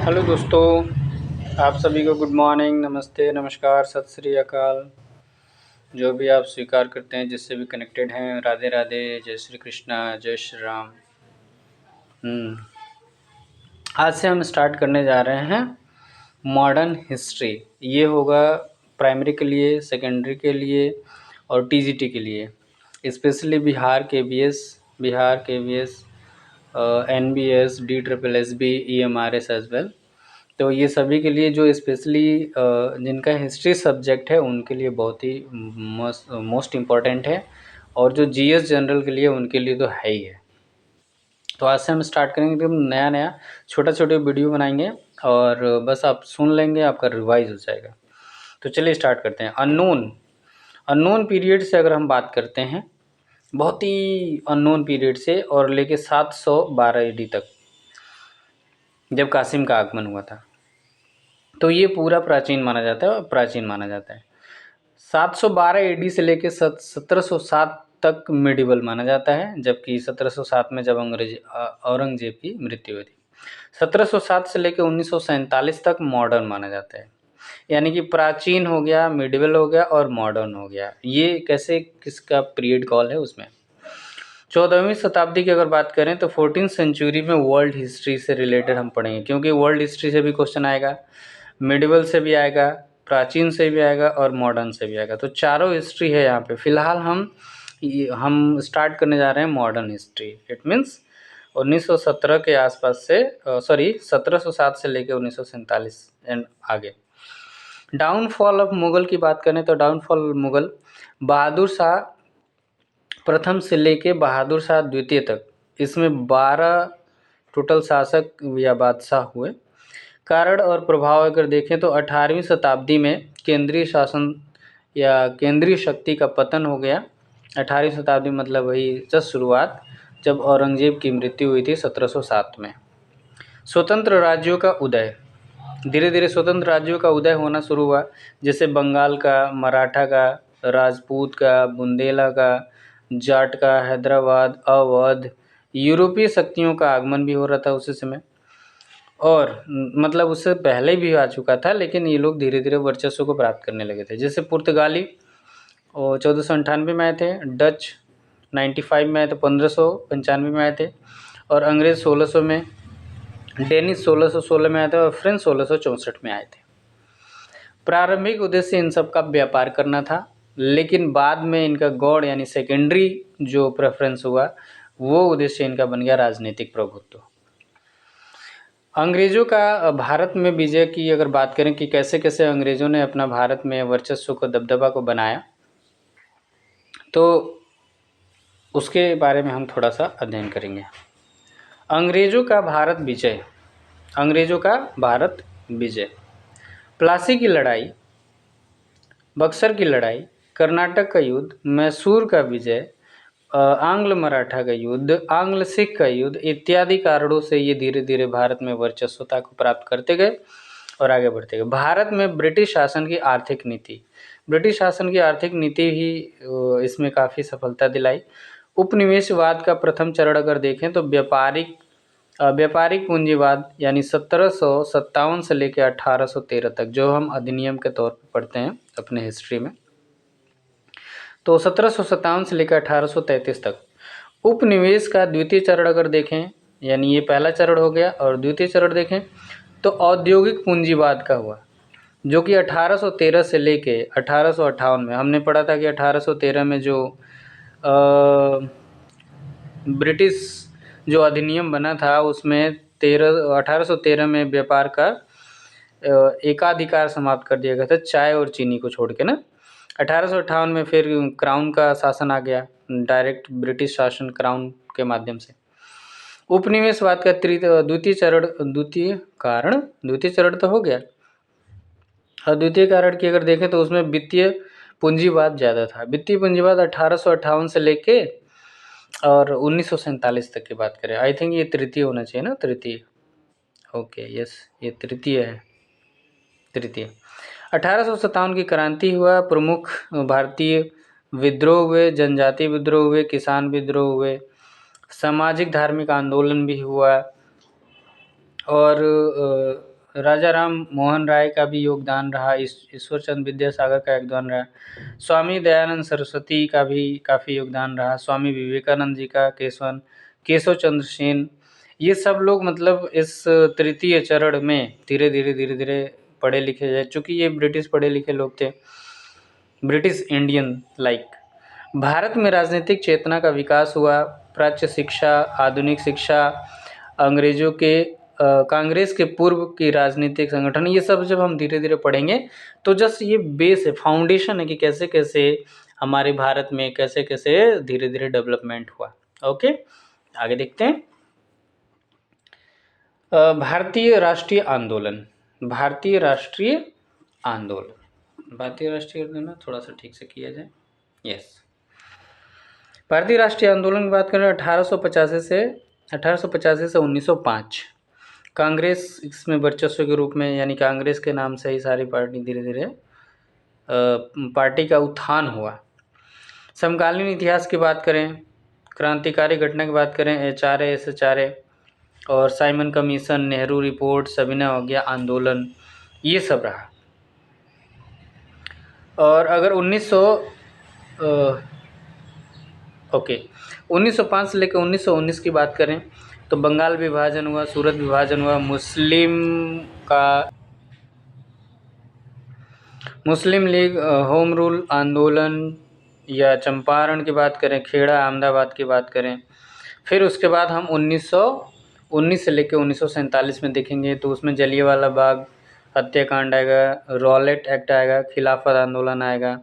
Hello दोस्तों, आप सभी को गुड मॉर्निंग, नमस्ते, नमस्कार, सत श्री अकाल। जो भी आप स्वीकार करते हैं, जिससे भी कनेक्टेड हैं, राधे राधे, जय श्री कृष्णा, जय श्री राम। आज से हम स्टार्ट करने जा रहे हैं मॉडर्न हिस्ट्री। ये होगा प्राइमरी के लिए, सेकेंडरी के लिए और टीजीटी के लिए। स्पेशली बिहार के V S, NBS, DSSB, EMRS as well. तो ये सभी के लिए जो स्पेशली जिनका हिस्ट्री सब्जेक्ट है उनके लिए बहुत ही मोस्ट इम्पॉर्टेंट है, और जो जीएस जनरल के लिए उनके लिए तो है ही है। तो आज से हम स्टार्ट करेंगे एकदम नया नया छोटा वीडियो बनाएंगे, और बस आप सुन लेंगे, आपका रिवाइज हो जाएगा। तो चलिए स्टार्ट करते हैं। अननोन पीरियड से अगर हम बात करते हैं, बहुत ही अननोन पीरियड से और लेके 712 AD तक, जब कासिम का आगमन हुआ था, तो ये पूरा प्राचीन माना जाता है और प्राचीन माना जाता है। 712 AD से लेके 1707 तक मिडिवल माना जाता है, जबकि 1707 में जब औरंगजेब की मृत्यु हुई थी। 1707 से लेके 1947 तक मॉडर्न माना जाता है। यानी कि प्राचीन हो गया, मिडिवल हो गया और मॉडर्न हो गया। ये कैसे किसका पीरियड कॉल है उसमें। 14वीं शताब्दी की अगर बात करें तो 14th सेंचुरी में वर्ल्ड हिस्ट्री से रिलेटेड हम पढ़ेंगे, क्योंकि वर्ल्ड हिस्ट्री से भी क्वेश्चन आएगा, मिडिवल से भी आएगा, प्राचीन से भी आएगा और मॉडर्न से भी आएगा। तो चारों हिस्ट्री है यहाँ पे। फिलहाल हम स्टार्ट करने जा रहे हैं मॉडर्न हिस्ट्री। इट मीन्स 1917 के आसपास से, 1707 से लेकर 1947 एंड आगे। डाउनफॉल ऑफ मुगल की बात करें तो डाउनफॉल मुगल, बहादुर शाह प्रथम से लेके बहादुर शाह द्वितीय तक, इसमें 12 टोटल शासक या बादशाह हुए। कारण और प्रभाव अगर देखें तो 18वीं शताब्दी में केंद्रीय शासन या केंद्रीय शक्ति का पतन हो गया। 18वीं शताब्दी मतलब वही जस्ट शुरुआत, जब औरंगजेब की मृत्यु हुई थी 1707 में। स्वतंत्र राज्यों का उदय, धीरे धीरे स्वतंत्र राज्यों का उदय होना शुरू हुआ, जैसे बंगाल का, मराठा का, राजपूत का, बुंदेला का, जाट का, हैदराबाद, अवध। यूरोपीय शक्तियों का आगमन भी हो रहा था उसी समय, और मतलब उससे पहले भी आ चुका था, लेकिन ये लोग धीरे धीरे वर्चस्व को प्राप्त करने लगे थे। जैसे पुर्तगाली और 1498 में आए थे, डच 95 में आए थे, 1595 में आए थे, और अंग्रेज़ 1600 में, डेनिश 1616 में आए थे और फ्रेंच 1664 में आए थे। प्रारंभिक उद्देश्य इन सब का व्यापार करना था, लेकिन बाद में इनका गौड़ यानी सेकेंडरी जो प्रेफरेंस हुआ, वो उद्देश्य इनका बन गया राजनीतिक प्रभुत्व। अंग्रेज़ों का भारत में विजय की अगर बात करें कि कैसे कैसे अंग्रेज़ों ने अपना भारत में वर्चस्व को, दबदबा को बनाया, तो उसके बारे में हम थोड़ा सा अध्ययन करेंगे। अंग्रेज़ों का भारत विजय, अंग्रेज़ों का भारत विजय, प्लासी की लड़ाई, बक्सर की लड़ाई, कर्नाटक का युद्ध, मैसूर का विजय, आंग्ल मराठा का युद्ध, आंग्ल सिख का युद्ध इत्यादि कारणों से ये धीरे धीरे भारत में वर्चस्वता को प्राप्त करते गए और आगे बढ़ते गए। भारत में ब्रिटिश शासन की आर्थिक नीति, ब्रिटिश शासन की आर्थिक नीति ही इसमें काफ़ी सफलता दिलाई। उपनिवेशवाद का प्रथम चरण अगर देखें तो व्यापारिक पूंजीवाद, यानी 1757 से लेकर 1813 तक, जो हम अधिनियम के तौर पर पढ़ते हैं अपने हिस्ट्री में। तो 1757 से लेकर 1833 तक उपनिवेश का द्वितीय चरण अगर देखें, यानी ये पहला चरण हो गया, और द्वितीय चरण देखें तो औद्योगिक पूंजीवाद का हुआ, जो कि 1813 से लेके 1858 में हमने पढ़ा था कि 1813 में जो ब्रिटिश जो अधिनियम बना था उसमें 1813 में व्यापार का एकाधिकार समाप्त कर दिया गया था, चाय और चीनी को छोड़ के ना। 1858 में फिर क्राउन का शासन आ गया, डायरेक्ट ब्रिटिश शासन क्राउन के माध्यम से। उपनिवेशवाद का द्वितीय चरण तो हो गया, और द्वितीय कारण की अगर देखें तो उसमें वित्तीय पूंजीवाद ज़्यादा था। वित्तीय पूंजीवाद 1858 से लेके और 1947 तक की बात करें, आई थिंक ये तृतीय होना चाहिए ना, तृतीय, ओके यस, ये तृतीय है, तृतीय। 1857 की क्रांति हुआ, प्रमुख भारतीय विद्रोह हुए, जनजाति विद्रोह हुए, किसान विद्रोह हुए, सामाजिक धार्मिक आंदोलन भी हुआ, और राजा राम मोहन राय का भी योगदान रहा, ईश्वर चंद्र विद्यासागर का योगदान रहा, स्वामी दयानंद सरस्वती का भी काफ़ी योगदान रहा, स्वामी विवेकानंद जी का, केशव चंद्र सेन, ये सब लोग मतलब इस तृतीय चरण में धीरे धीरे पढ़े लिखे जाए, चूँकि ये ब्रिटिश पढ़े लिखे लोग थे, ब्रिटिश इंडियन लाइक। भारत में राजनीतिक चेतना का विकास हुआ, प्राच्य शिक्षा, आधुनिक शिक्षा, अंग्रेजों के कांग्रेस के पूर्व की राजनीतिक संगठन, ये सब जब हम धीरे धीरे पढ़ेंगे तो जस्ट ये बेस है, फाउंडेशन है कि कैसे कैसे हमारे भारत में कैसे कैसे धीरे धीरे डेवलपमेंट हुआ। ओके, आगे देखते हैं। भारतीय राष्ट्रीय आंदोलन, भारतीय राष्ट्रीय आंदोलन थोड़ा सा ठीक से किया जाए। यस, भारतीय राष्ट्रीय आंदोलन की बात करें 1885 से 1905, कांग्रेस इसमें वर्चस्व के रूप में, यानी कांग्रेस के नाम से ही सारी पार्टी धीरे धीरे पार्टी का उत्थान हुआ। समकालीन इतिहास की बात करें, क्रांतिकारी घटना की बात करें, HRA और साइमन कमीशन, नेहरू रिपोर्ट, सविनय अवज्ञा आंदोलन, ये सब रहा। और अगर 1905 से लेकर 1919 की बात करें तो बंगाल विभाजन हुआ, सूरत विभाजन हुआ, मुस्लिम लीग, होम रूल आंदोलन या चंपारण की बात करें, खेड़ा अहमदाबाद की बात करें। फिर उसके बाद हम 1919 से लेकर 1947 में देखेंगे तो उसमें जलियांवाला बाग हत्याकांड आएगा, रॉलेट एक्ट आएगा, खिलाफत आंदोलन आएगा,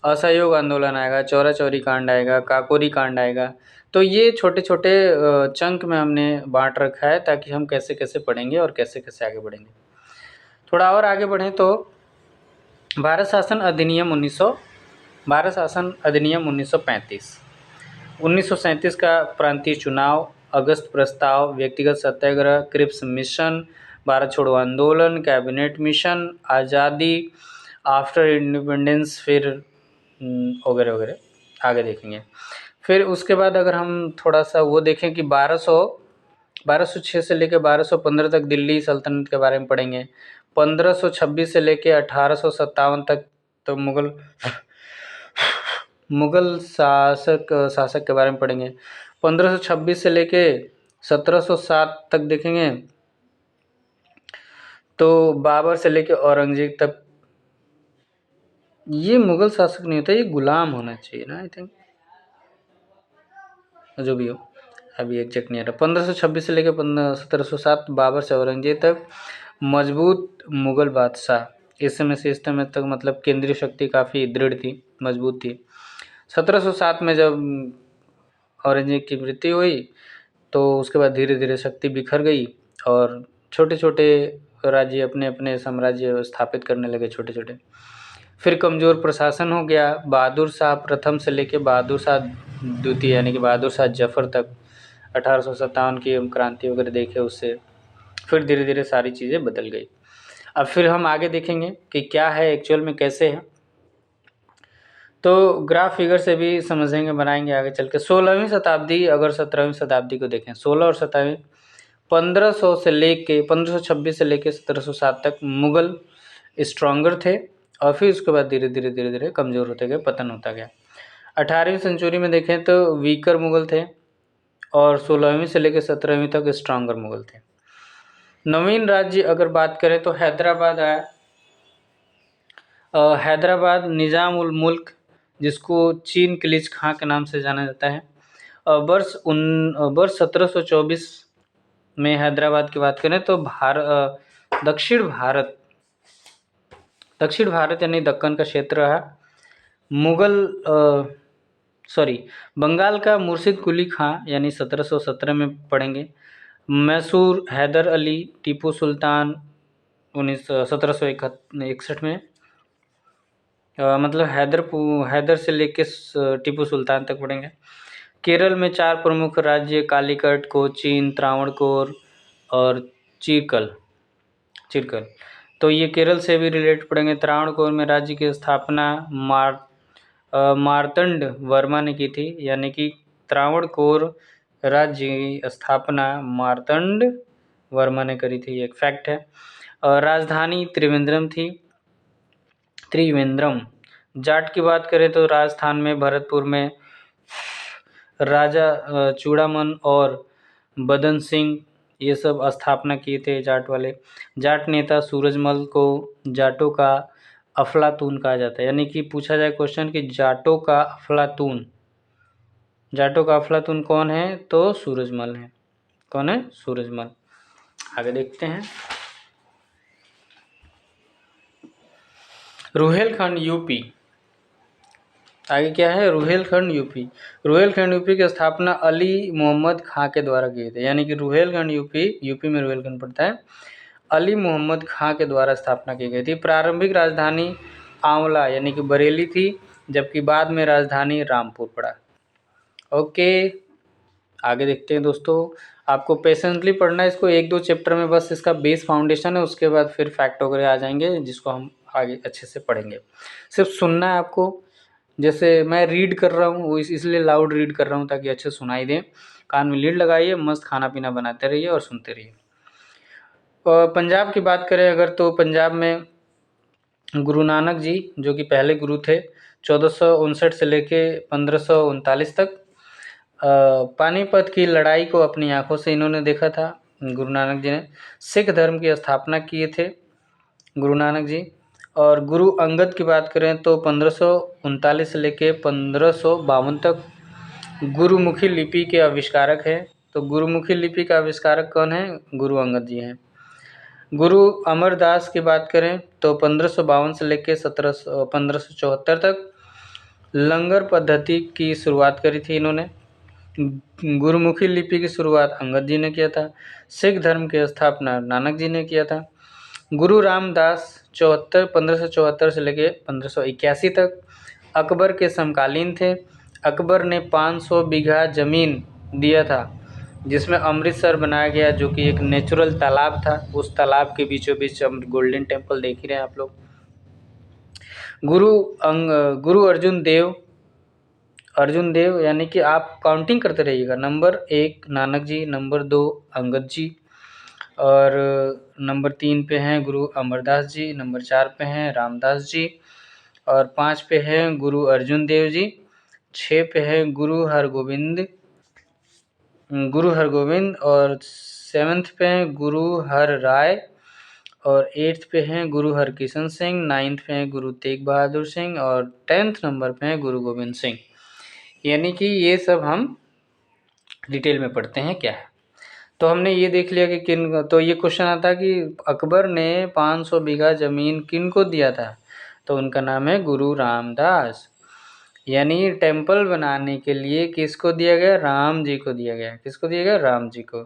असहयोग आंदोलन आएगा, चौरा चौरी कांड आएगा, काकोरी कांड आएगा। तो ये छोटे छोटे चंक में हमने बांट रखा है ताकि हम कैसे कैसे पढ़ेंगे और कैसे कैसे आगे बढ़ेंगे। थोड़ा और आगे बढ़ें तो भारत शासन अधिनियम 1935, 1937 का प्रांतीय चुनाव, अगस्त प्रस्ताव, व्यक्तिगत सत्याग्रह, क्रिप्स मिशन, भारत छोड़ो आंदोलन, कैबिनेट मिशन, आज़ादी आफ्टर इंडिपेंडेंस, फिर वगैरह वगैरह आगे देखेंगे। फिर उसके बाद अगर हम थोड़ा सा वो देखें कि 1206 से लेकर 1215 तक दिल्ली सल्तनत के बारे में पढ़ेंगे, 1526 से लेकर 1857 तक तो मुगल शासक के बारे में पढ़ेंगे, 1526 से लेके 1707 तक देखेंगे तो बाबर से लेके औरंगजेब तक। ये मुगल शासक नहीं होता, ये गुलाम होना चाहिए ना, आई थिंक, जो भी हो, अभी एग्जैक्ट नहीं आ रहा। 1526 से लेकर 1707 बाबर से औरंगजेब तक, मजबूत मुगल बादशाह, इस समय से इस समय तक मतलब केंद्रीय शक्ति काफ़ी दृढ़ थी, मजबूत थी। 1707 में जब औरंगजेब की मृत्यु हुई तो उसके बाद धीरे धीरे शक्ति बिखर गई और छोटे छोटे राज्य अपने अपने साम्राज्य स्थापित करने लगे, छोटे छोटे। फिर कमज़ोर प्रशासन हो गया, बहादुर शाह प्रथम से लेकर बहादुर शाह द्वितीय यानी कि बहादुर शाह जफर तक, 1857 की हम क्रांति वगैरह देखे उससे फिर धीरे धीरे सारी चीज़ें बदल गई। अब फिर हम आगे देखेंगे कि क्या है एक्चुअल में, कैसे है, तो ग्राफ फिगर से भी समझेंगे, बनाएंगे आगे चल के। 16वीं शताब्दी, अगर 17वीं शताब्दी को देखें, 16 और 17वीं, 1526 से लेके 1707 तक मुगल स्ट्रॉन्गर थे और फिर उसके बाद धीरे धीरे कमज़ोर होते गए, पतन होता गया। 18वीं सेंचुरी में देखें तो वीकर मुगल थे और 16वीं से लेकर 17वीं तक स्ट्रॉन्गर मुगल थे। नवीन राज्य अगर बात करें तो हैदराबाद आया। हैदराबाद निज़ाम उल मुल्क, जिसको चीन किलिच खां के नाम से जाना जाता है, वर्ष 1724 में हैदराबाद की बात करें तो दक्षिण भारत यानी दक्कन का क्षेत्र रहा। बंगाल का मुर्शिद कुली खां यानी 1717 में पढ़ेंगे। मैसूर हैदर अली, टीपू सुल्तान 1761 में, मतलब हैदर से लेके टीपू सुल्तान तक पढ़ेंगे। केरल में 4 प्रमुख राज्य, कालीकट, कोचीन, त्रावणकोर और चिरकल, तो ये केरल से भी रिलेटेड पढ़ेंगे। त्रावणकोर में राज्य की स्थापना मार्तंड वर्मा ने की थी, यानी कि त्रावणकोर राज्य की स्थापना मार्तंड वर्मा ने करी थी, ये एक फैक्ट है। और राजधानी त्रिवेंद्रम थी, त्रिवेंद्रम। जाट की बात करें तो राजस्थान में भरतपुर में राजा चूड़ामन और बदन सिंह ये सब स्थापना किए थे जाट वाले। जाट नेता सूरजमल को जाटों का अफलातून कहा जाता है, यानी कि पूछा जाए क्वेश्चन कि जाटों का अफलातून, जाटों का अफलातून कौन है, तो सूरजमल है। कौन है? सूरजमल। आगे देखते हैं। रुहेलखंड यूपी, आगे क्या है? रुहेलखंड यूपी। रुहेलखंड यूपी की स्थापना अली मोहम्मद खां के द्वारा किए थे, यानी कि रुहेलखंड यूपी में रुहेलखंड पड़ता है, अली मोहम्मद खां के द्वारा स्थापना की गई थी। प्रारंभिक राजधानी आंवला यानी कि बरेली थी, जबकि बाद में राजधानी रामपुर पड़ा। ओके, आगे देखते हैं दोस्तों। आपको पेशेंटली पढ़ना है इसको, 1-2 चैप्टर में बस इसका बेस फाउंडेशन है, उसके बाद फिर फैक्ट वगैरह आ जाएंगे जिसको हम आगे अच्छे से पढ़ेंगे। सिर्फ सुनना है आपको, जैसे मैं रीड कर रहा हूँ वो इसलिए लाउड रीड कर रहा हूँ ताकि अच्छे सुनाई दे। कान में लीड लगाइए, मस्त खाना पीना बनाते रहिए और सुनते रहिए। पंजाब की बात करें अगर, तो पंजाब में गुरु नानक जी जो कि पहले गुरु थे, 1459 से लेके 1539 तक पानीपत की लड़ाई को अपनी आंखों से इन्होंने देखा था। गुरु नानक जी ने सिख धर्म की स्थापना किए थे गुरु नानक जी। और गुरु अंगद की बात करें तो 1539 से लेके 1552 तक गुरुमुखी लिपि के आविष्कारक हैं। तो गुरुमुखी लिपि का आविष्कारक कौन है? गुरु अंगद जी हैं। गुरु अमरदास की बात करें तो 1552 से लेकर 1574 तक लंगर पद्धति की शुरुआत करी थी इन्होंने। गुरुमुखी लिपि की शुरुआत अंगद जी ने किया था। सिख धर्म की स्थापना नानक जी ने किया था। गुरु रामदास 1574 से लेकर 1581 तक अकबर के समकालीन थे। अकबर ने 500 बीघा जमीन दिया था, जिसमें अमृतसर बनाया गया, जो कि एक नेचुरल तालाब था। उस तालाब के बीचों बीच गोल्डन टेम्पल देख ही रहे हैं आप लोग। गुरु अर्जुन देव यानी कि आप काउंटिंग करते रहिएगा। नंबर 1 नानक जी, नंबर 2 अंगद जी, और नंबर 3 पे हैं गुरु अमरदास जी, नंबर 4 पे हैं रामदास जी, और 5 पे हैं गुरु अर्जुन देव जी, 6 पे हैं गुरु हरगोविंद, और 7th पे हैं गुरु हर राय, और 8th पे हैं गुरु हरकिशन सिंह, 9th पे हैं गुरु तेग बहादुर सिंह, और 10th नंबर पे हैं गुरु गोविंद सिंह। यानी कि ये सब हम डिटेल में पढ़ते हैं क्या है। तो हमने ये देख लिया कि किन, तो ये क्वेश्चन आता कि अकबर ने 500 बीघा जमीन किन को दिया था, तो उनका नाम है गुरु रामदास। यानी टेम्पल बनाने के लिए किसको दिया गया? राम जी को दिया गया। किसको दिया गया? राम जी को।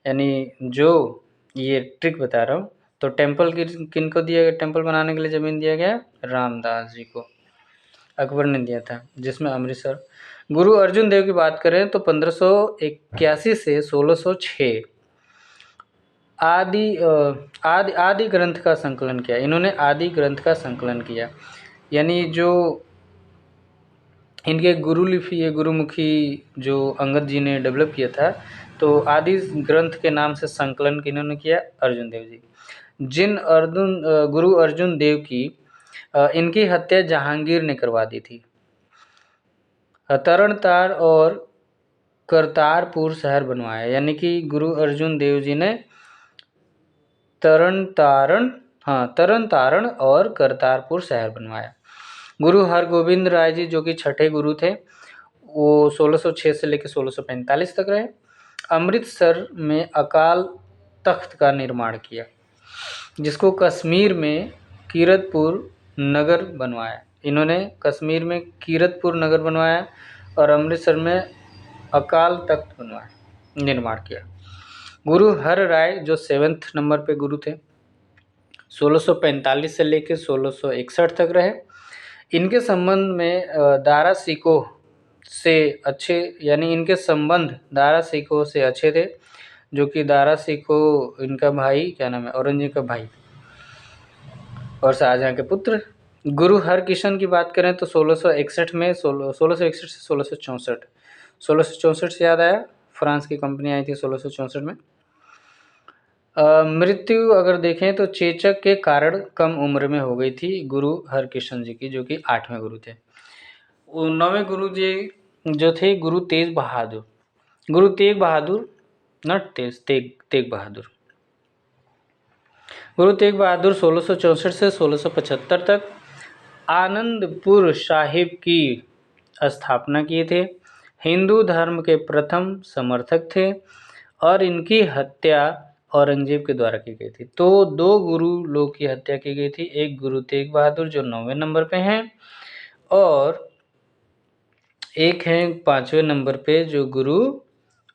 यानी जो ये ट्रिक बता रहा हूँ, तो टेम्पल किन को दिया गया? टेम्पल बनाने के लिए ज़मीन दिया गया रामदास जी को, अकबर ने दिया था, जिसमें अमृतसर। गुरु अर्जुन देव की बात करें तो 1581 से 1606 आदि ग्रंथ का संकलन किया इन्होंने। आदि ग्रंथ का संकलन किया, यानी जो इनके गुरु लिपि है, गुरुमुखी जो अंगद जी ने डेवलप किया था, तो आदि ग्रंथ के नाम से संकलन किन्होंने किया? अर्जुन देव जी। गुरु अर्जुन देव की इनकी हत्या जहांगीर ने करवा दी थी। तरणतार और करतारपुर शहर बनवाया, यानी कि गुरु अर्जुन देव जी ने तरन तारण और करतारपुर शहर बनवाया। गुरु हरगोविंद राय जी जो कि छठे गुरु थे, वो 1606 से लेकर 1645 तक रहे। अमृतसर में अकाल तख्त का निर्माण किया, जिसको कश्मीर में कीरतपुर नगर बनवाया इन्होंने। कश्मीर में कीरतपुर नगर बनवाया और अमृतसर में अकाल तख्त निर्माण किया। गुरु हर राय जो 7th नंबर पे गुरु थे, 1645 से लेकर 1661 तक रहे। इनके संबंध में दारा सिकोह से अच्छे, यानी इनके संबंध दारा सिकोह से अच्छे थे, जो कि दारा सिकोह इनका भाई, क्या नाम है, औरंगजेब का भाई और शाहजहां के पुत्र। गुरु हरकिशन की बात करें तो 1661 में 1661 से 1664, 1664 से याद आया, फ्रांस की कंपनी आई थी 1664 में। मृत्यु अगर देखें तो चेचक के कारण कम उम्र में हो गई थी गुरु हरकृष्ण जी की, जो कि 8वें गुरु थे। 9वें गुरु जी जो थे गुरु तेग बहादुर, गुरु तेग बहादुर, नॉट तेग बहादुर। गुरु तेग बहादुर 1664 से 1675 तक आनंदपुर साहिब की स्थापना किए थे। हिंदू धर्म के प्रथम समर्थक थे और इनकी हत्या औरंगजेब के द्वारा की गई थी। तो 2 गुरु लोग की हत्या की गई थी, एक गुरु तेग बहादुर जो 9वें नंबर पे हैं और एक है 5वें नंबर पे जो गुरु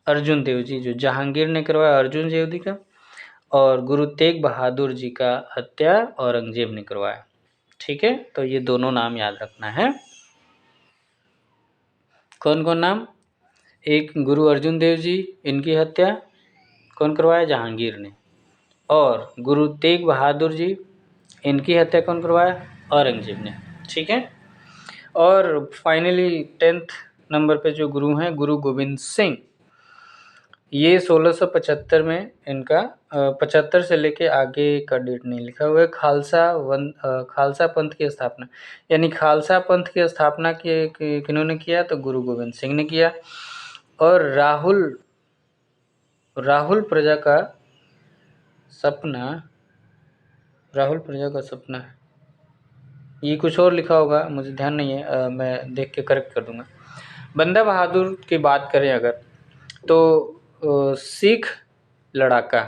अर्जुन देव जी, जो जहांगीर ने करवाया अर्जुन देव जी का, और गुरु तेग बहादुर जी का हत्या औरंगजेब ने करवाया। ठीक है, तो ये दोनों नाम याद रखना है। कौन कौन नाम? एक गुरु अर्जुन देव जी, इनकी हत्या कौन करवाया? जहांगीर ने। और गुरु तेग बहादुर जी, इनकी हत्या कौन करवाया? औरंगजेब ने। ठीक है, और फाइनली 10th नंबर पे जो गुरु हैं गुरु गोविंद सिंह, ये 1675 में इनका 75 से लेके आगे का डेट नहीं लिखा हुआ है। खालसा पंथ की स्थापना, यानी खालसा पंथ की स्थापना किन्होंने किया? तो गुरु गोविंद सिंह ने किया। और राहुल प्रजा का सपना है, ये कुछ और लिखा होगा, मुझे ध्यान नहीं है, मैं देख के करेक्ट कर दूंगा। बंदा बहादुर की बात करें अगर, तो सिख लड़ाका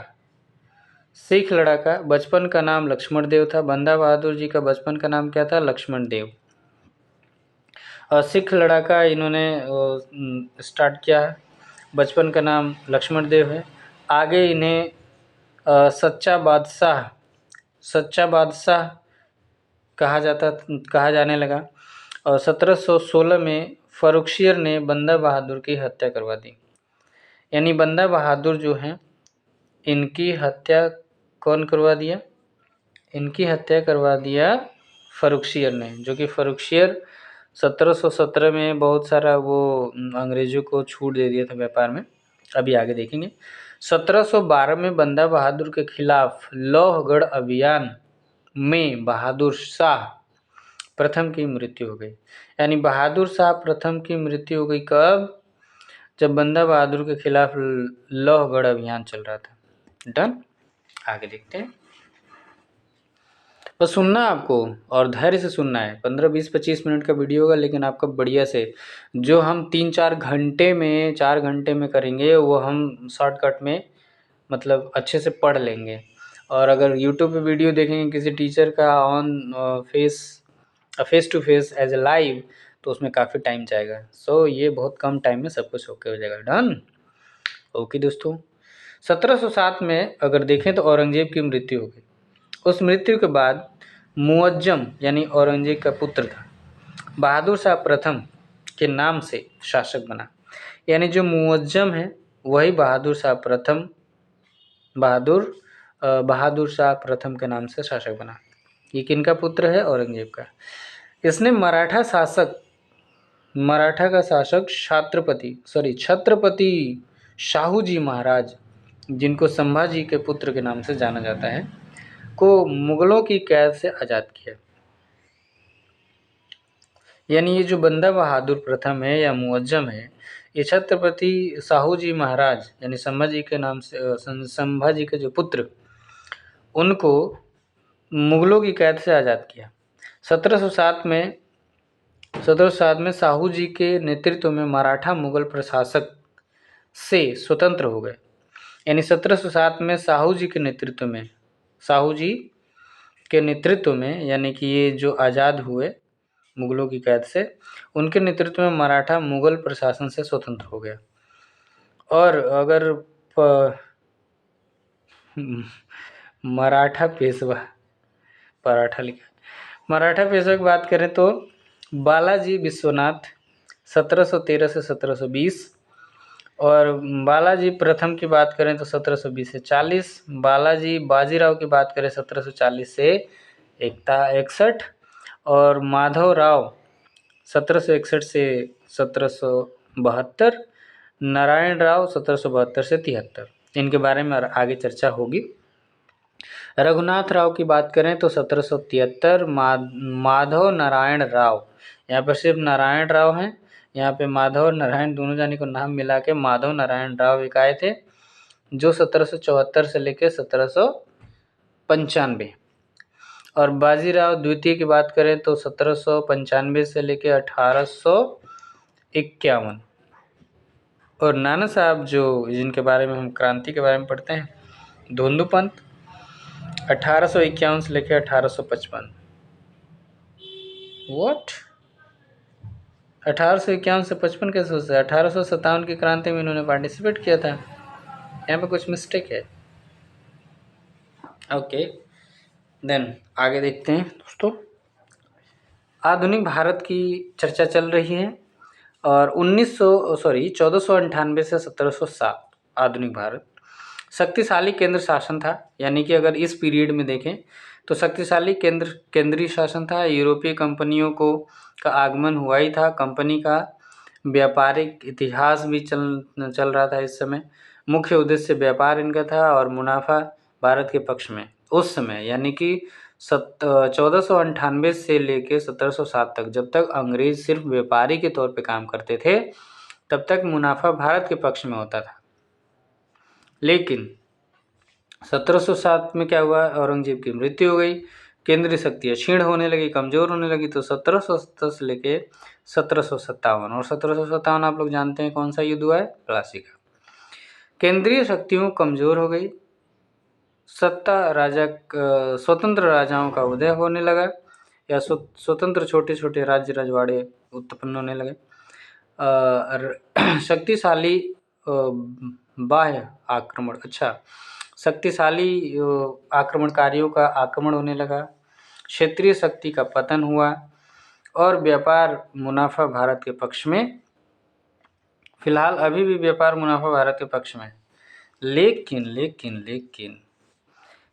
बचपन का नाम लक्ष्मण देव था। बंदा बहादुर जी का बचपन का नाम क्या था? लक्ष्मण देव। और सिख लड़ाका इन्होंने स्टार्ट किया है, बचपन का नाम लक्ष्मण देव है। आगे इन्हें सच्चा बादशाह कहा जाने लगा। और 1716 में फरुखशियर ने बंदा बहादुर की हत्या करवा दी। यानी बंदा बहादुर जो हैं, इनकी हत्या कौन करवा दिया? इनकी हत्या करवा दिया फरुखशियर ने, जो कि फरुखशियर 1717 में बहुत सारा वो अंग्रेजों को छूट दे दिया था व्यापार में, अभी आगे देखेंगे। 1712 में बंदा बहादुर के खिलाफ लोहगढ़ अभियान में बहादुर शाह प्रथम की मृत्यु हो गई। यानी बहादुर शाह प्रथम की मृत्यु हो गई कब? जब बंदा बहादुर के खिलाफ लोहगढ़ अभियान चल रहा था। डन, आगे देखते हैं। बस सुनना आपको और धैर्य से सुनना है। 15, 20, 25 मिनट का वीडियो होगा, लेकिन आपका बढ़िया से जो हम 3-4 घंटे में 4 घंटे में करेंगे वो हम शॉर्टकट में मतलब अच्छे से पढ़ लेंगे। और अगर यूट्यूब पे वीडियो देखेंगे किसी टीचर का on face to face as a live, तो उसमें काफ़ी टाइम जाएगा। सो ये बहुत कम टाइम में सब कुछ ओके हो जाएगा। डन, ओके दोस्तों। 1707 में अगर देखें तो औरंगजेब की मृत्यु हो गई। उस मृत्यु के बाद मुअज्जम यानी औरंगजेब का पुत्र था, बहादुर शाह प्रथम के नाम से शासक बना। यानी जो मुअज्जम है वही बहादुर शाह प्रथम के नाम से शासक बना। ये किनका पुत्र है? औरंगजेब का। इसने मराठा का शासक छत्रपति शाहू जी महाराज, जिनको संभाजी के पुत्र के नाम से जाना जाता है, को मुगलों की कैद से आज़ाद किया। यानी ये जो बंदा बहादुर प्रथम है या मुअज्जम है, ये छत्रपति शाहू जी महाराज यानी संभाजी के नाम से, संभाजी के जो पुत्र, उनको मुगलों की कैद से आज़ाद किया। 1707 में शाहू जी के नेतृत्व में मराठा मुगल प्रशासक से स्वतंत्र हो गए। यानी 1707 में शाहू जी के नेतृत्व में यानी कि ये जो आज़ाद हुए मुगलों की कैद से, उनके नेतृत्व में मराठा मुगल प्रशासन से स्वतंत्र हो गया। और अगर मराठा पेशवा की बात करें तो बालाजी विश्वनाथ 1713 से 1720, और बालाजी प्रथम की बात करें तो 1720 से 40, बाजीराव की बात करें 1740 से 61, और माधव राव 1761 से 1772, नारायण राव 1772 से 73। इनके बारे में आगे चर्चा होगी। रघुनाथ राव की बात करें तो 1773, माधव नारायण राव, यहाँ पर सिर्फ नारायण राव हैं, यहाँ पे माधव और नारायण दोनों जाने को नाम मिला के माधव नारायण राव एक आए थे, जो 1774 से लेकर 1795। और बाजीराव द्वितीय की बात करें तो 1795 से लेकर 1851। और नाना साहब जो जिनके बारे में हम क्रांति के बारे में पढ़ते हैं, धोंदू पंत, 1851 से लेकर 1855। व्हाट 1851 से 55 कैसे हो सकता है? 1857 की क्रांति में इन्होंने पार्टिसिपेट किया था, यहाँ पे कुछ मिस्टेक है। ओके देन आगे देखते हैं दोस्तों। आधुनिक भारत की चर्चा चल रही है और 1498 से 1707 आधुनिक भारत शक्तिशाली केंद्र शासन था। यानी कि अगर इस पीरियड में देखें तो शक्तिशाली केंद्रीय शासन था। यूरोपीय कंपनियों का आगमन हुआ ही था। कंपनी का व्यापारिक इतिहास भी चल रहा था इस समय। मुख्य उद्देश्य व्यापार इनका था और मुनाफा भारत के पक्ष में उस समय, यानी कि 1498 से लेकर 1707 तक, जब तक अंग्रेज सिर्फ व्यापारी के तौर पे काम करते थे, तब तक मुनाफा भारत के पक्ष में होता था। लेकिन 1707 में क्या हुआ? औरंगजेब की मृत्यु हो गई, केंद्रीय शक्तियाँ क्षीण होने लगी, कमज़ोर होने लगी। तो 1770 से लेके 1757, और 1757 आप लोग जानते हैं कौन सा युद्ध हुआ है? प्लासी का। केंद्रीय शक्तियों कमज़ोर हो गई, स्वतंत्र राजाओं का उदय होने लगा, या स्वतंत्र छोटे छोटे राज्य रजवाड़े उत्पन्न होने लगे। शक्तिशाली बाह्य आक्रमण, शक्तिशाली आक्रमणकारियों का आक्रमण होने लगा, क्षेत्रीय शक्ति का पतन हुआ और व्यापार मुनाफा भारत के पक्ष में। फिलहाल अभी भी व्यापार मुनाफा भारत के पक्ष में, लेकिन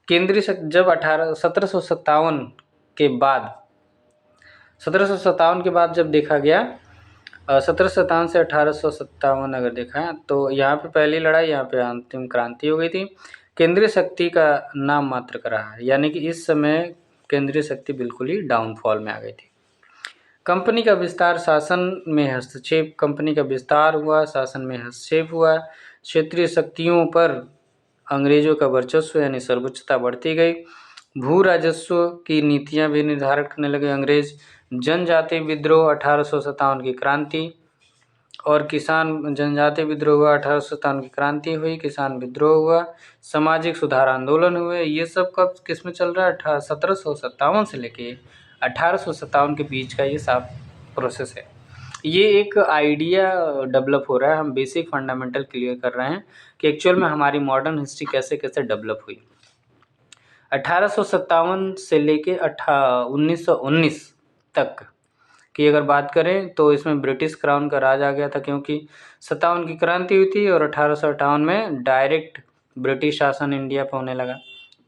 केंद्रीय शक्ति जब 1757 के बाद जब देखा गया, 1757 से 1857 अगर देखा तो यहाँ पे पहली लड़ाई, यहाँ पे अंतिम क्रांति हो गई थी। केंद्रीय शक्ति का नाम मात्र का रहा है, यानी कि इस समय केंद्रीय शक्ति बिल्कुल ही डाउनफॉल में आ गई थी। कंपनी का विस्तार, शासन में हस्तक्षेप, कंपनी का विस्तार हुआ, शासन में हस्तक्षेप हुआ, क्षेत्रीय शक्तियों पर अंग्रेजों का वर्चस्व यानी सर्वोच्चता बढ़ती गई। भू राजस्व की नीतियां भी निर्धारित करने लगे अंग्रेज। जनजातीय विद्रोह 1857 की क्रांति और जनजातीय विद्रोह हुआ, 1857 की क्रांति हुई, किसान विद्रोह हुआ, सामाजिक सुधार आंदोलन हुए। ये सब कब किस में चल रहा है? 1757 से लेके 1857 के बीच का ये सब प्रोसेस है। ये एक आइडिया डेवलप हो रहा है, हम बेसिक फंडामेंटल क्लियर कर रहे हैं कि एक्चुअल में हमारी मॉडर्न हिस्ट्री कैसे कैसे डेवलप हुई। 1857 से लेके 1919 तक की अगर बात करें तो इसमें ब्रिटिश क्राउन का राज आ गया था, क्योंकि 57 की क्रांति हुई थी और 1858 में डायरेक्ट ब्रिटिश शासन इंडिया पर होने लगा।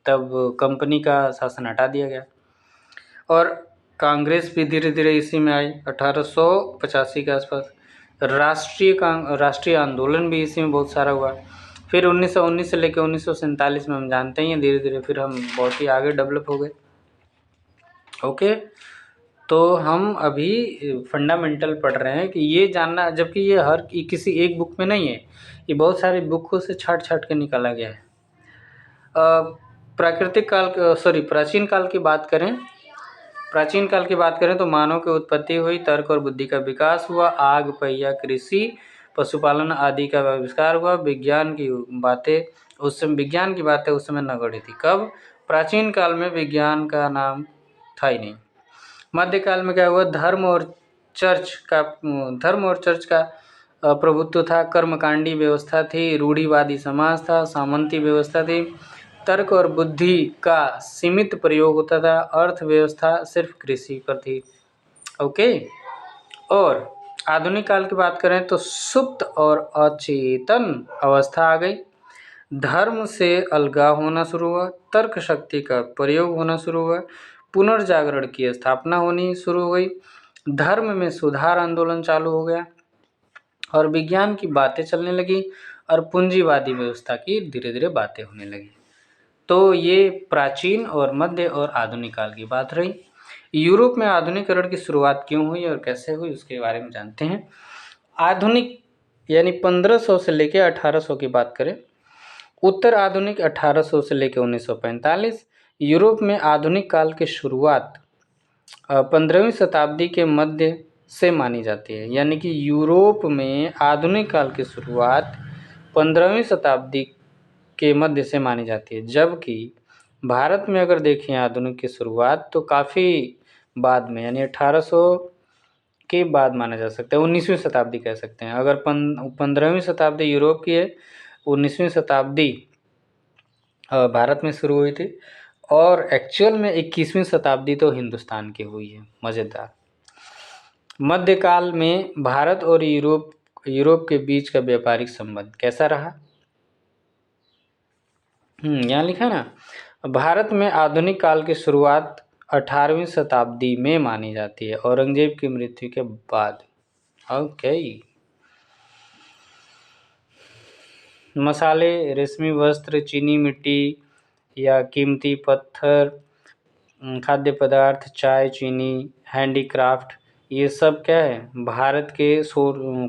तब कंपनी का शासन हटा दिया गया और कांग्रेस भी धीरे धीरे इसी में आई। 1885 के आसपास राष्ट्रीय आंदोलन भी इसी में बहुत सारा हुआ। फिर 1919 से लेकर 1947 में हम जानते ही हैं, धीरे धीरे फिर हम बहुत ही आगे डेवलप हो गए। ओके, तो हम अभी फंडामेंटल पढ़ रहे हैं कि ये जानना, जबकि ये किसी एक बुक में नहीं है, ये बहुत सारी बुकों से छाट के निकाला गया है। प्राचीन काल की बात करें तो मानव की उत्पत्ति हुई, तर्क और बुद्धि का विकास हुआ, आग, पहिया, कृषि, पशुपालन आदि का आविष्कार हुआ। विज्ञान की बातें उस समय नगण्य थी। कब? प्राचीन काल में विज्ञान का नाम था ही नहीं। मध्यकाल में क्या हुआ? धर्म और चर्च का प्रभुत्व था। कर्मकांडी व्यवस्था थी, रूढ़िवादी समाज था, सामंती व्यवस्था थी, तर्क और बुद्धि का सीमित प्रयोग होता था, अर्थव्यवस्था सिर्फ कृषि पर थी। ओके, और आधुनिक काल की बात करें तो सुप्त और अचेतन अवस्था आ गई। धर्म से अलगाव होना शुरू हुआ, तर्क शक्ति का प्रयोग होना शुरू हुआ, पुनर्जागरण की स्थापना होनी शुरू हो गई, धर्म में सुधार आंदोलन चालू हो गया और विज्ञान की बातें चलने लगी और पूंजीवादी व्यवस्था की धीरे धीरे बातें होने लगी। तो ये प्राचीन और मध्य और आधुनिक काल की बात रही। यूरोप में आधुनिकीकरण की शुरुआत क्यों हुई और कैसे हुई उसके बारे में जानते हैं। आधुनिक यानी 1500 से लेकर 1800 की बात करें, उत्तर आधुनिक 1800 से लेकर 1945। यूरोप में आधुनिक काल की शुरुआत 15वीं शताब्दी के मध्य से मानी जाती है। यानी कि यूरोप में आधुनिक काल की शुरुआत 15वीं शताब्दी के मध्य से मानी जाती है, जबकि भारत में अगर देखें आधुनिक की शुरुआत तो काफ़ी बाद में यानी 1800 के बाद माना जा सकता है, 19वीं शताब्दी कह सकते हैं। अगर 15वीं शताब्दी यूरोप की है, 19वीं शताब्दी भारत में शुरू हुई थी और एक्चुअल में 21वीं शताब्दी तो हिंदुस्तान की हुई है। मज़ेदार। मध्यकाल में भारत और यूरोप के बीच का व्यापारिक संबंध कैसा रहा। यहाँ लिखा है ना, भारत में आधुनिक काल की शुरुआत 18वीं शताब्दी में मानी जाती है, औरंगजेब की मृत्यु के बाद। ओके। मसाले, रेशमी वस्त्र, चीनी मिट्टी या कीमती पत्थर, खाद्य पदार्थ, चाय, चीनी, हैंडीक्राफ्ट, ये सब क्या है, भारत के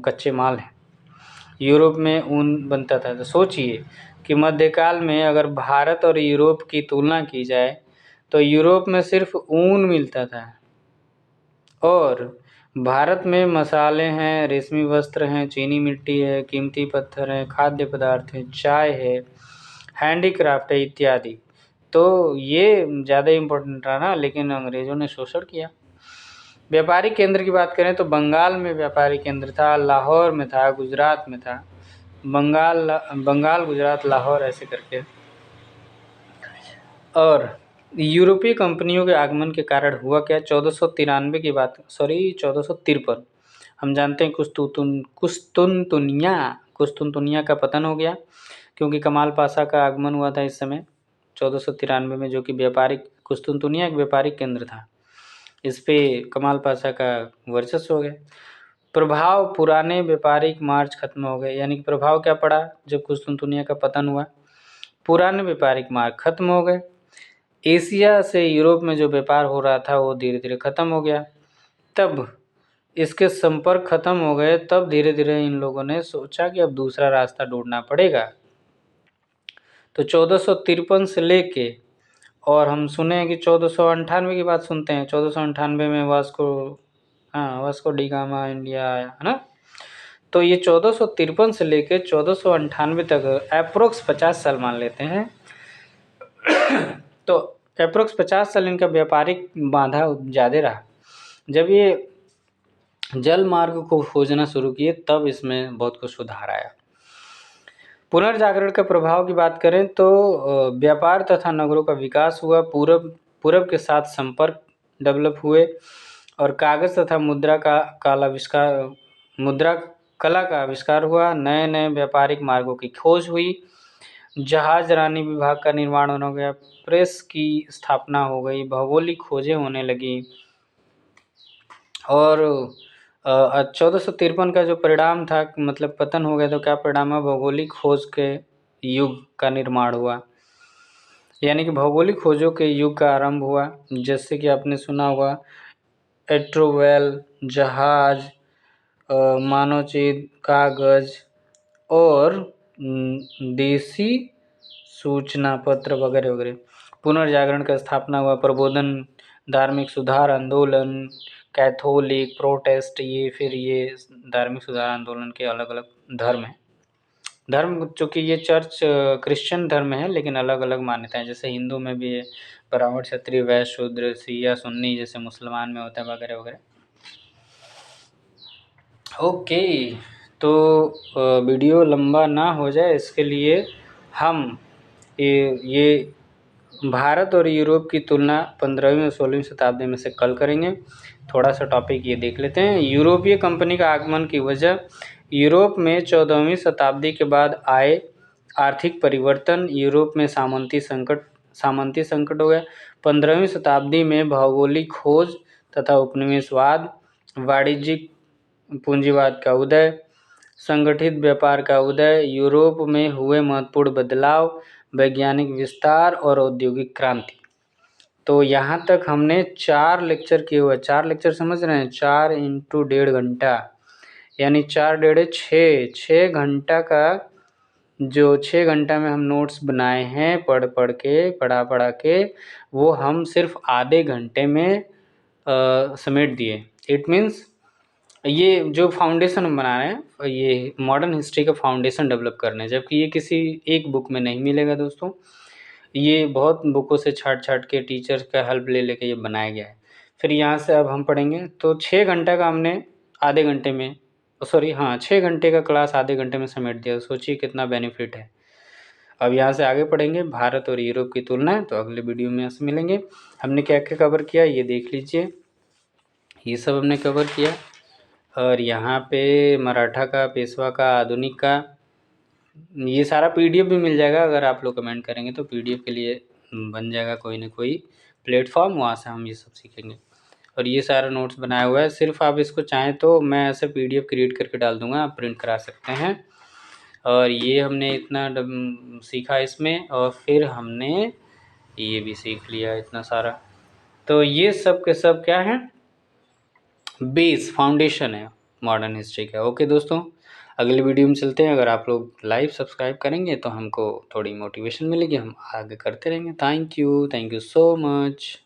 कच्चे माल हैं। यूरोप में ऊन बनता था। तो सोचिए कि मध्यकाल में अगर भारत और यूरोप की तुलना की जाए तो यूरोप में सिर्फ ऊन मिलता था और भारत में मसाले हैं, रेशमी वस्त्र हैं, चीनी मिट्टी है, कीमती पत्थर है, खाद्य पदार्थ है, चाय है, हैंडीक्राफ्ट है इत्यादि। तो ये ज़्यादा इम्पोर्टेंट रहा ना, लेकिन अंग्रेज़ों ने शोषण किया। व्यापारिक केंद्र की बात करें तो बंगाल में व्यापारिक केंद्र था, लाहौर में था, गुजरात में था। बंगाल, गुजरात, लाहौर ऐसे करके। और यूरोपीय कंपनियों के आगमन के कारण हुआ क्या, 1493 की बात, 1453। हम जानते हैं कुस्तुनतुनिया का पतन हो गया क्योंकि कमाल पाशा का आगमन हुआ था इस समय 1493 में, जो कि कुस्तुनतुनिया एक व्यापारिक केंद्र था। इस पे कमाल पाशा का वर्चस्व हो गया। प्रभाव, पुराने व्यापारिक मार्ग खत्म हो गए। यानी कि प्रभाव क्या पड़ा जब कुस्तुनतुनिया का पतन हुआ, पुराने व्यापारिक मार्ग खत्म हो गए। एशिया से यूरोप में जो व्यापार हो रहा था वो धीरे धीरे खत्म हो गया। तब इसके संपर्क खत्म हो गए, तब धीरे धीरे इन लोगों ने सोचा कि अब दूसरा रास्ता ढूंढना पड़ेगा। तो 1453 से लेके, और हम सुने हैं कि 1498 की बात सुनते हैं, 1498 में वास्को डी गामा इंडिया आया है ना। तो ये 1453 से लेके 1498 तक अप्रोक्स 50 साल मान लेते हैं। तो अप्रोक्स 50 साल इनका व्यापारिक बाधा ज़्यादा रहा। जब ये जल मार्ग को खोजना शुरू किए तब इसमें बहुत कुछ सुधार आया। पुनर्जागरण के प्रभाव की बात करें तो व्यापार तथा नगरों का विकास हुआ, पूरब के साथ संपर्क डेवलप हुए और कागज तथा मुद्रा कला का आविष्कार हुआ। नए नए व्यापारिक मार्गों की खोज हुई, जहाज रानी विभाग का निर्माण होने हो गया, प्रेस की स्थापना हो गई, भौगोलिक खोजें होने लगी। और 1453 का जो परिणाम था, मतलब पतन हो गया, तो क्या परिणाम है, भौगोलिक खोज के युग का निर्माण हुआ। यानी कि भौगोलिक खोजों के युग का आरंभ हुआ। जैसे कि आपने सुना होगा एट्रोवेल, जहाज, मानवचित्र, कागज और देसी सूचना पत्र वगैरह वगैरह। पुनर्जागरण का स्थापना हुआ, प्रबोधन, धार्मिक सुधार आंदोलन, कैथोलिक, प्रोटेस्ट, ये धार्मिक सुधार आंदोलन के अलग अलग धर्म हैं। धर्म चूँकि ये चर्च क्रिश्चियन धर्म है, लेकिन अलग अलग मान्यताएं, जैसे हिंदू में भी है ब्राह्मण, क्षत्रिय, वैश्य, शूद्र, शिया, सुन्नी, जैसे मुसलमान में होता है वगैरह वगैरह। ओके, तो वीडियो लंबा ना हो जाए इसके लिए हम ये भारत और यूरोप की तुलना 15वीं और 16वीं शताब्दी में से कल करेंगे। थोड़ा सा टॉपिक ये देख लेते हैं। यूरोपीय कंपनी का आगमन की वजह, यूरोप में 14वीं शताब्दी के बाद आए आर्थिक परिवर्तन, यूरोप में सामंती संकट हो गया। 15वीं शताब्दी में भौगोलिक खोज तथा उपनिवेशवाद, वाणिज्यिक पूंजीवाद का उदय, संगठित व्यापार का उदय, यूरोप में हुए महत्वपूर्ण बदलाव, वैज्ञानिक विस्तार और औद्योगिक क्रांति। तो यहाँ तक हमने 4 लेक्चर किए हुए हैं। 4 लेक्चर समझ रहे हैं, 4 इंटू 1.5 घंटा, यानी 4 डेढ़े 6 घंटा का, जो 6 घंटा में हम नोट्स बनाए हैं पढ़ा के, वो हम सिर्फ आधे घंटे में समेट दिए। इट मीन्स ये जो फाउंडेशन हम बना रहे हैं, ये मॉडर्न हिस्ट्री का फाउंडेशन डेवलप करना है, जबकि ये किसी एक बुक में नहीं मिलेगा दोस्तों। ये बहुत बुकों से छाट के टीचर्स का हेल्प ले लेके ये बनाया गया है। फिर यहाँ से अब हम पढ़ेंगे, तो 6 घंटा का हमने आधे घंटे में, सॉरी हाँ, 6 घंटे का क्लास आधे घंटे में समेट दिया। सोचिए कितना बेनिफिट है। अब यहाँ से आगे पढ़ेंगे भारत और यूरोप की तुलना, तो अगले वीडियो में ऐसे मिलेंगे। हमने क्या क्या कवर किया ये देख लीजिए, ये सब हमने कवर किया। और यहाँ पे मराठा का, पेशवा का, आधुनिक का, ये सारा पीडीएफ भी मिल जाएगा। अगर आप लोग कमेंट करेंगे तो पीडीएफ के लिए बन जाएगा कोई ना कोई प्लेटफॉर्म, वहाँ से हम ये सब सीखेंगे। और ये सारा नोट्स बनाया हुआ है, सिर्फ आप इसको चाहें तो मैं ऐसे पीडीएफ क्रिएट करके डाल दूँगा, आप प्रिंट करा सकते हैं। और ये हमने इतना सीखा इसमें, और फिर हमने ये भी सीख लिया इतना सारा। तो ये सब के सब क्या है, बेस फाउंडेशन है मॉडर्न हिस्ट्री का। ओके दोस्तों, अगले वीडियो में चलते हैं। अगर आप लोग लाइव सब्सक्राइब करेंगे तो हमको थोड़ी मोटिवेशन मिलेगी, हम आगे करते रहेंगे। Thank you so much.